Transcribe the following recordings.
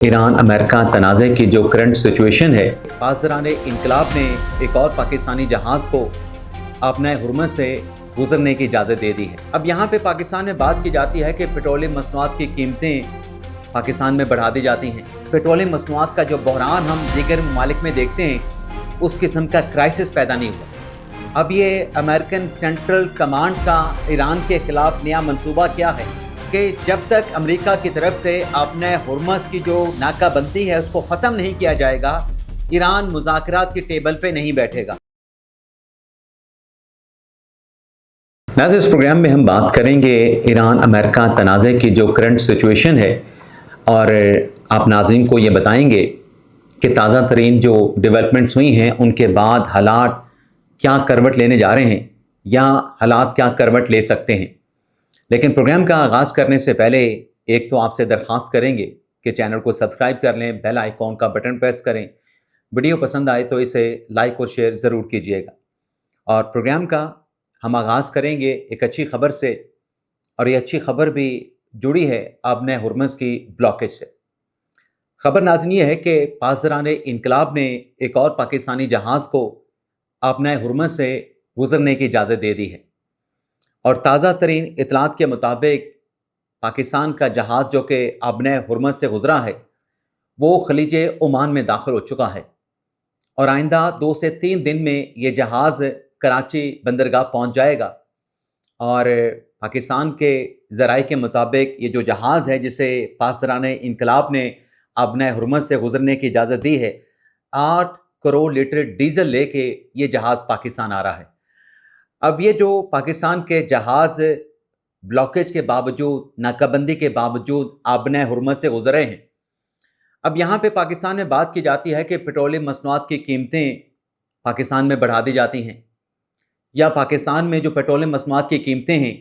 Iran America तनाज़े की जो current situation है, पासदारान इनकलाब ने एक और पाकिस्तानी जहाज़ को अपने हुर्मत से गुजरने की इजाज़त दे दी है। अब यहाँ पे पाकिस्तान में बात की जाती है कि पेट्रोलियम मसनूआत की कीमतें पाकिस्तान में बढ़ा दी जाती हैं। पेट्रोलियम मसनूआत का जो बहरान हम दीगर ममालिक में देखते हैं, उस किस्म का क्राइसिस पैदा नहीं हुआ। अब ये अमेरिकन सेंट्रल कमांड का ईरान के खिलाफ नया मंसूबा क्या है कि जब तक अमेरिका की तरफ से अपने हुर्मत की जो नाकाबंदी है उसको ख़त्म नहीं किया जाएगा, ईरान मुज़ाकरात की टेबल पे नहीं बैठेगा। नाज़रीन, इस प्रोग्राम में हम बात करेंगे ईरान अमेरिका तनाज़े की जो करंट सिचुएशन है, और आप नाज़रीन को ये बताएंगे कि ताज़ा तरीन जो डेवलपमेंट्स हुई हैं उनके बाद हालात क्या करवट लेने जा रहे हैं या हालात क्या करवट ले सकते हैं। लेकिन प्रोग्राम का आगाज़ करने से पहले एक तो आपसे दरख्वास्त करेंगे कि चैनल को सब्सक्राइब कर लें, बेल आइकॉन का बटन प्रेस करें, वीडियो पसंद आए तो इसे लाइक और शेयर ज़रूर कीजिएगा। और प्रोग्राम का हम आगाज़ करेंगे एक अच्छी ख़बर से, और ये अच्छी ख़बर भी जुड़ी है अपने हुर्मस की ब्लॉकेज से। ख़बर नाज़रीन ये है कि पासदारान इनकलाब ने एक और पाकिस्तानी जहाज़ को अपने हुर्मस से गुज़रने की इजाज़त दे दी है, और ताज़ा तरीन इतलात के मुताबिक पाकिस्तान का जहाज़ जो कि अपने हुर्मत से गुज़रा है वो खलीज ओमान में दाखिल हो चुका है, और आइंदा 2 से 3 दिन में ये जहाज़ कराची बंदरगाह पहुंच जाएगा। और पाकिस्तान के ज़राए के मुताबिक ये जो जहाज़ है जिसे पासदारान इनकलाब ने अपने हुर्मत से गुज़रने की इजाज़त दी है, 8 करोड़ लीटर डीज़ल लेके ये जहाज़ पाकिस्तान आ रहा है। अब ये जो पाकिस्तान के जहाज़ ब्लॉकेज के बावजूद, नाकाबंदी के बावजूद अपने हुर्मत से गुज़र रहे हैं, अब यहाँ पे पाकिस्तान में बात की जाती है कि पेट्रोलियम मसनूआत की कीमतें पाकिस्तान में बढ़ा दी जाती हैं, या पाकिस्तान में जो पेट्रोलियम मसनूआत की कीमतें हैं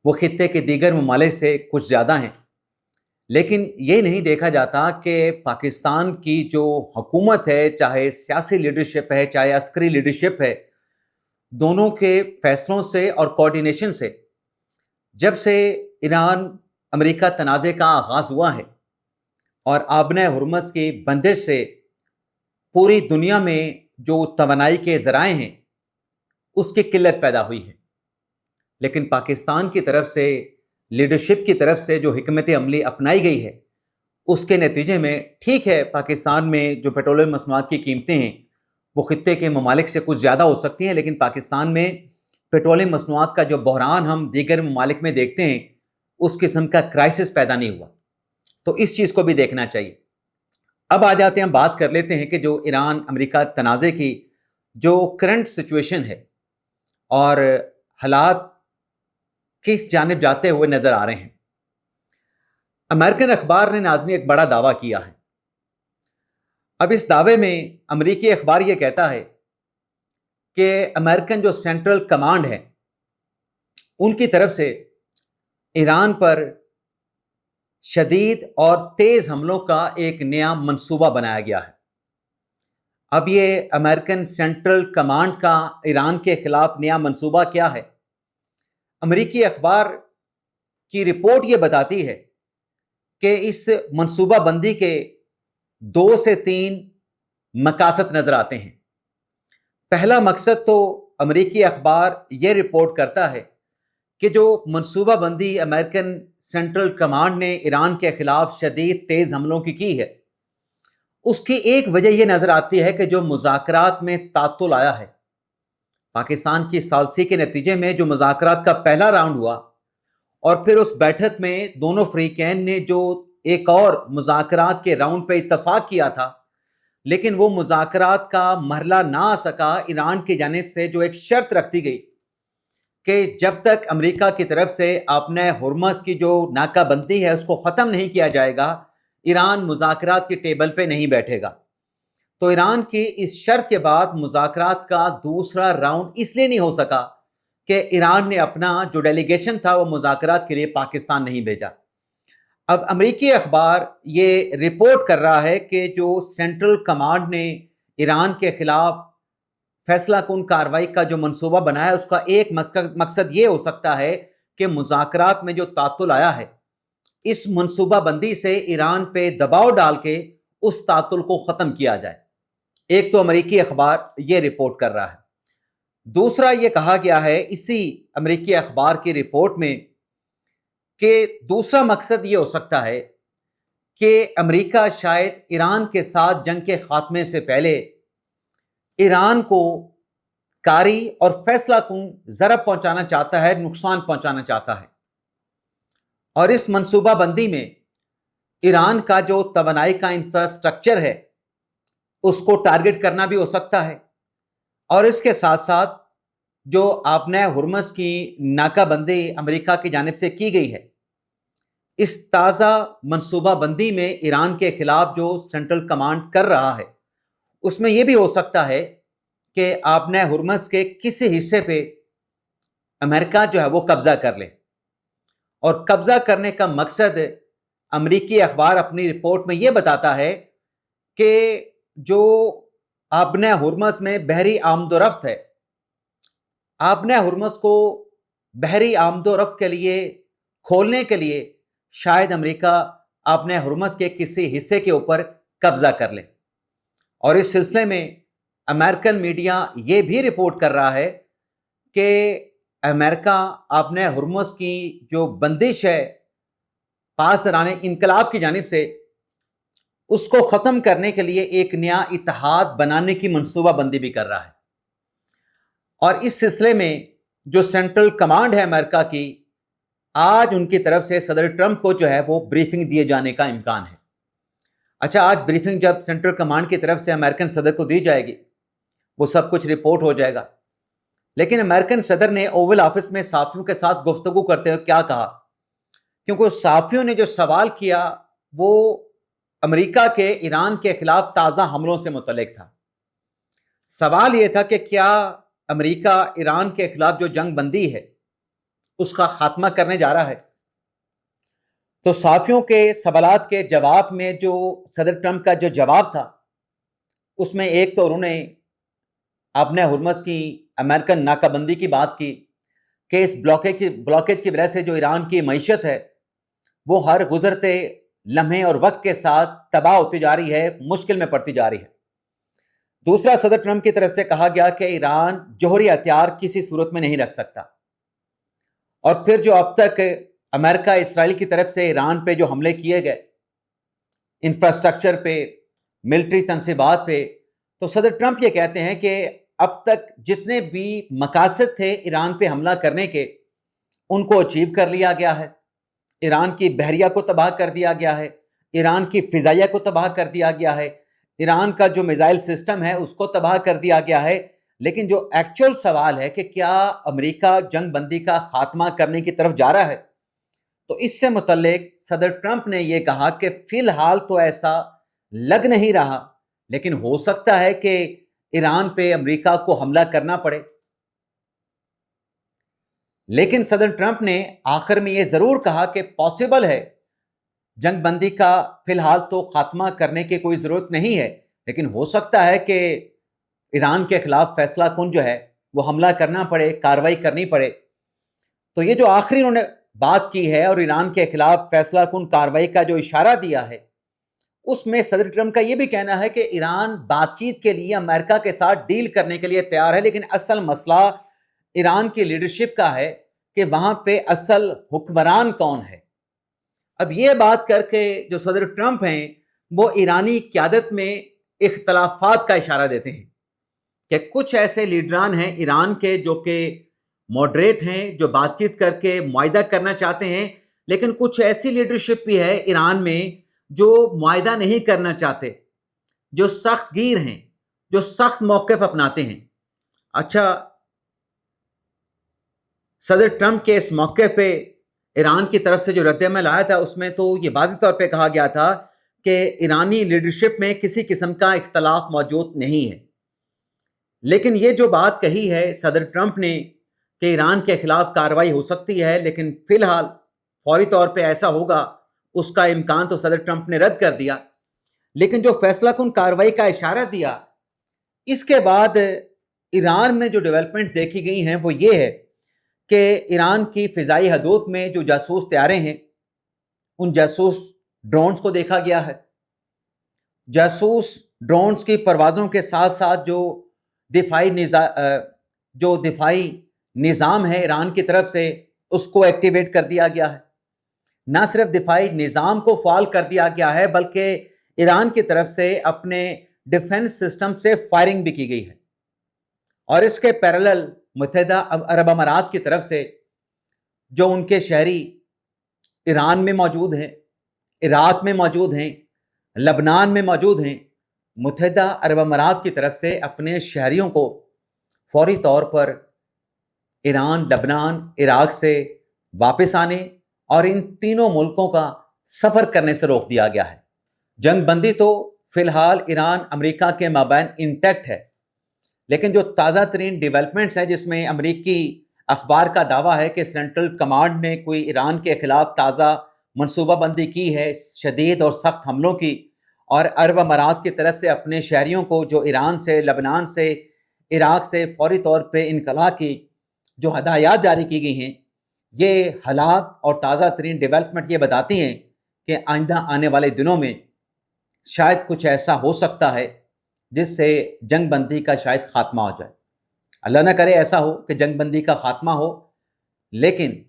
वो खित्ते के दीगर ममालिक से कुछ ज़्यादा हैं। लेकिन ये नहीं देखा जाता कि पाकिस्तान की जो हुकूमत है, चाहे सियासी लीडरशिप है चाहे अस्करी लीडरशिप है, दोनों के फैसलों से और कोऑर्डिनेशन से जब से ईरान अमेरिका तनाज़े का आगाज़ हुआ है और आबने हुर्मस की बंदिश से पूरी दुनिया में जो तवानाई के ज़राए हैं उसकी किल्लत पैदा हुई है। लेकिन पाकिस्तान की तरफ से, लीडरशिप की तरफ से जो हिकमत अमली अपनाई गई है उसके नतीजे में, ठीक है, पाकिस्तान में जो पेट्रोलियम मसनूआत की कीमतें हैं वो खित्ते के ममालिक से कुछ ज़्यादा हो सकती हैं, लेकिन पाकिस्तान में पेट्रोलियम मसनूआत का जो बहरान हम दीगर ममालिक में देखते हैं उस किस्म का क्राइसिस पैदा नहीं हुआ। तो इस चीज़ को भी देखना चाहिए। अब आ जाते हैं, बात कर लेते हैं कि जो ईरान अमेरिका तनाज़े की जो करंट सिचुएशन है और हालात किस जानिब जाते हुए नज़र आ रहे हैं। अमेरिकन अखबार ने नाज़रीन एक बड़ा दावा किया है। अब इस दावे में अमेरिकी अखबार ये कहता है कि अमेरिकन जो सेंट्रल कमांड है उनकी तरफ से ईरान पर शदीद और तेज़ हमलों का एक नया मंसूबा बनाया गया है। अब ये अमेरिकन सेंट्रल कमांड का ईरान के खिलाफ नया मंसूबा क्या है? अमेरिकी अखबार की रिपोर्ट ये बताती है कि इस मंसूबा बंदी के 2 से 3 मकासद नजर आते हैं। पहला मकसद तो अमेरिकी अखबार ये रिपोर्ट करता है कि जो मंसूबा बंदी अमेरिकन सेंट्रल कमांड ने ईरान के खिलाफ शदीद तेज़ हमलों की है, उसकी एक वजह यह नज़र आती है कि जो मुज़ाकरात में तातुल आया है, पाकिस्तान की सालसी के नतीजे में जो मुज़ाकरात का पहला राउंड हुआ और फिर उस बैठक में दोनों फ्रीकैन ने जो एक और मुज़ाकरात के राउंड पे इत्तफाक किया था, लेकिन वो मुज़ाकरात का मरहला ना आ सका। ईरान की जानिब से जो एक शर्त रखती गई कि जब तक अमेरिका की तरफ से अपने हुर्मस की जो नाकाबंदी है उसको ख़त्म नहीं किया जाएगा, ईरान मुज़ाकरात की टेबल पे नहीं बैठेगा। तो ईरान की इस शर्त के बाद मुज़ाकरात का दूसरा राउंड इसलिए नहीं हो सका कि ईरान ने अपना जो डेलीगेशन था वो मुज़ाकरात के लिए पाकिस्तान नहीं भेजा। अब अमेरिकी अखबार ये रिपोर्ट कर रहा है कि जो सेंट्रल कमांड ने ईरान के खिलाफ फैसला कुन कार्रवाई का जो मंसूबा बनाया है उसका एक मकसद ये हो सकता है कि मुज़ाकरात में जो तातुल आया है اس منصوبہ بندی سے ایران پہ دباؤ ڈال کے اس تعطل کو ختم کیا جائے۔ ایک تو امریکی اخبار یہ رپورٹ کر رہا ہے، دوسرا یہ کہا گیا ہے اسی امریکی اخبار کی رپورٹ میں کہ دوسرا مقصد یہ ہو سکتا ہے کہ امریکہ شاید ایران کے ساتھ جنگ کے خاتمے سے پہلے ایران کو کاری اور فیصلہ کن ضرر پہنچانا چاہتا ہے، نقصان پہنچانا چاہتا ہے، اور اس منصوبہ بندی میں ایران کا جو توانائی کا انفراسٹرکچر ہے اس کو ٹارگٹ کرنا بھی ہو سکتا ہے، اور اس کے ساتھ ساتھ جو آبنۂ ہرمز کی ناکہ بندی امریکہ کی جانب سے کی گئی ہے، اس تازہ منصوبہ بندی میں ایران کے خلاف جو سینٹرل کمانڈ کر رہا ہے اس میں یہ بھی ہو سکتا ہے کہ آبنۂ ہرمز کے کسی حصے پہ امریکہ جو ہے وہ قبضہ کر لے، اور قبضہ کرنے کا مقصد امریکی اخبار اپنی رپورٹ میں یہ بتاتا ہے کہ جو آبنۂ ہرمز میں بحری آمد و رفت ہے، آبنۂ ہرمز کو بحری آمد و رفت کے لیے کھولنے کے لیے شاید امریکہ آبنۂ ہرمز کے کسی حصے کے اوپر قبضہ کر لے، اور اس سلسلے میں امریکن میڈیا یہ بھی رپورٹ کر رہا ہے کہ امریکہ آبنۂ ہرمز کی جو بندش ہے پاسداران انقلاب کی جانب سے، اس کو ختم کرنے کے لیے ایک نیا اتحاد بنانے کی منصوبہ بندی بھی کر رہا ہے، اور اس سلسلے میں جو سینٹرل کمانڈ ہے امریکہ کی، آج ان کی طرف سے صدر ٹرمپ کو جو ہے وہ بریفنگ دیے جانے کا امکان ہے۔ اچھا، آج بریفنگ جب سینٹرل کمانڈ کی طرف سے امریکن صدر کو دی جائے گی، وہ سب کچھ رپورٹ ہو جائے گا، لیکن امریکن صدر نے اوول آفس میں صحافیوں کے ساتھ گفتگو کرتے ہوئے کیا کہا؟ کیونکہ صحافیوں نے جو سوال کیا وہ امریکہ کے ایران کے خلاف تازہ حملوں سے متعلق تھا۔ سوال یہ تھا کہ کیا امریکہ ایران کے خلاف جو جنگ بندی ہے اس کا خاتمہ کرنے جا رہا ہے؟ تو صحافیوں کے سوالات کے جواب میں جو صدر ٹرمپ کا جو جواب تھا اس میں ایک تو انہوں نے آبنۂ ہرمز کی امریکن ناکہ بندی کی بات کی کہ اس بلاکیج کی وجہ سے جو ایران کی معیشت ہے وہ ہر گزرتے لمحے اور وقت کے ساتھ تباہ ہوتی جا رہی ہے، مشکل میں پڑتی جا رہی ہے۔ دوسرا، صدر ٹرمپ کی طرف سے کہا گیا کہ ایران جوہری ہتھیار کسی صورت میں نہیں رکھ سکتا، اور پھر جو اب تک امریکہ اسرائیل کی طرف سے ایران پہ جو حملے کیے گئے انفراسٹرکچر پہ، ملٹری تنصیبات پہ، تو صدر ٹرمپ یہ کہتے ہیں کہ اب تک جتنے بھی مقاصد تھے ایران پہ حملہ کرنے کے ان کو اچیو کر لیا گیا ہے، ایران کی بحریہ کو تباہ کر دیا گیا ہے، ایران کی فضائیہ کو تباہ کر دیا گیا ہے، ایران کا جو میزائل سسٹم ہے اس کو تباہ کر دیا گیا ہے، لیکن جو ایکچوئل سوال ہے کہ کیا امریکہ جنگ بندی کا خاتمہ کرنے کی طرف جا رہا ہے، تو اس سے متعلق صدر ٹرمپ نے یہ کہا کہ فی الحال تو ایسا لگ نہیں رہا، لیکن ہو سکتا ہے کہ ایران پہ امریکہ کو حملہ کرنا پڑے۔ لیکن صدر ٹرمپ نے آخر میں یہ ضرور کہا کہ پاسبل ہے جنگ بندی کا فی الحال تو خاتمہ کرنے کی کوئی ضرورت نہیں ہے، لیکن ہو سکتا ہے کہ ایران کے خلاف فیصلہ کن جو ہے وہ حملہ کرنا پڑے، کارروائی کرنی پڑے۔ تو یہ جو آخری انہوں نے بات کی ہے اور ایران کے خلاف فیصلہ کن کارروائی کا جو اشارہ دیا ہے، اس میں صدر ٹرمپ کا یہ بھی کہنا ہے کہ ایران بات چیت کے لیے امریکہ کے ساتھ ڈیل کرنے کے لیے تیار ہے، لیکن اصل مسئلہ ایران کی لیڈرشپ کا ہے کہ وہاں پہ اصل حکمران کون ہے۔ اب یہ بات کر کے جو صدر ٹرمپ ہیں وہ ایرانی قیادت میں اختلافات کا اشارہ دیتے ہیں کہ کچھ ایسے لیڈران ہیں ایران کے جو کہ ماڈریٹ ہیں، جو بات چیت کر کے معاہدہ کرنا چاہتے ہیں، لیکن کچھ ایسی لیڈرشپ بھی ہے ایران میں جو معاہدہ نہیں کرنا چاہتے، جو سخت گیر ہیں، جو سخت موقف اپناتے ہیں۔ اچھا، صدر ٹرمپ کے اس موقع پہ ایران کی طرف سے جو رد عمل آیا تھا اس میں تو یہ واضح طور پہ کہا گیا تھا کہ ایرانی لیڈرشپ میں کسی قسم کا اختلاف موجود نہیں ہے، لیکن یہ جو بات کہی ہے صدر ٹرمپ نے کہ ایران کے خلاف کارروائی ہو سکتی ہے، لیکن فی الحال فوری طور پہ ایسا ہوگا اس کا امکان تو صدر ٹرمپ نے رد کر دیا، لیکن جو فیصلہ کن کارروائی کا اشارہ دیا اس کے بعد ایران میں جو ڈیولپمنٹ دیکھی گئی ہیں وہ یہ ہے کہ ایران کی فضائی حدود میں جو جاسوس طیارے ہیں उन जासूस ड्रोन्स को देखा गया है। जासूस ड्रोन्स की परवाज़ों के साथ साथ जो दिफाई निज़ाम है ईरान की तरफ से, उसको एक्टिवेट कर दिया गया है। ना सिर्फ दिफाई निज़ाम को फाल कर दिया गया है, बल्कि ईरान की तरफ से अपने डिफेंस सिस्टम से फायरिंग भी की गई है। और इसके पैरेलल मुत्तहिदा अरब अमारात की तरफ से जो उनके शहरी ईरान में मौजूद हैं, इराक में मौजूद हैं, लबनान में मौजूद हैं, मुत्तहिदा अरब अमारात की तरफ से अपने शहरियों को फौरी तौर पर ईरान, लबनान, इराक से वापस आने और इन तीनों मुल्कों का सफ़र करने से रोक दिया गया है। जंग बंदी तो फिलहाल ईरान अमेरिका के माबैन इंटैक्ट है, लेकिन जो ताज़ा तरीन डेवलपमेंट्स हैं, जिसमें अमेरिकी अखबार का दावा है कि सेंट्रल कमांड ने कोई ईरान के खिलाफ ताज़ा मनसूबाबंदी की है शदीद और सख्त हमलों की, और अरब अमारात की तरफ से अपने शहरियों को जो ईरान से, लबनान से, इराक से फौरी तौर पर इनकला की जो हदायत जारी की गई हैं, ये हालात और ताज़ा तरीन डेवलपमेंट ये बताती हैं कि आइंदा आने वाले दिनों में शायद कुछ ऐसा हो सकता है जिससे जंग बंदी का शायद ख़ात्मा हो जाए। अल्लाह ना करे ऐसा हो कि जंग बंदी का ख़ात्मा हो, लेकिन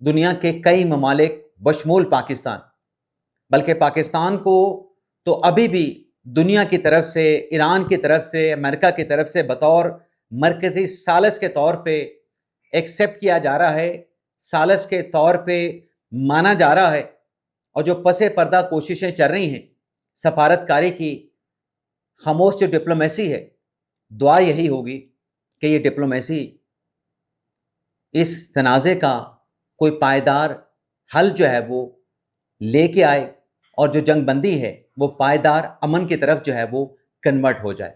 दुनिया के कई ममालिक बशमूल पाकिस्तान, बल्कि पाकिस्तान को तो अभी भी दुनिया की तरफ से, ईरान की तरफ से, अमेरिका की तरफ से बतौर मरकज़ी सालस के तौर पे एक्सेप्ट किया जा रहा है, सालस के तौर पे माना जा रहा है। और जो पसे पर्दा कोशिशें चल रही हैं सफारतकारी की, खामोश जो डिप्लोमेसी है, दुआ यही होगी कि ये डिप्लोमेसी इस तनाज़े का कोई पायदार हल जो है वो लेके आए और जो जंग बंदी है वो पायदार अमन की तरफ जो है वो कन्वर्ट हो जाए।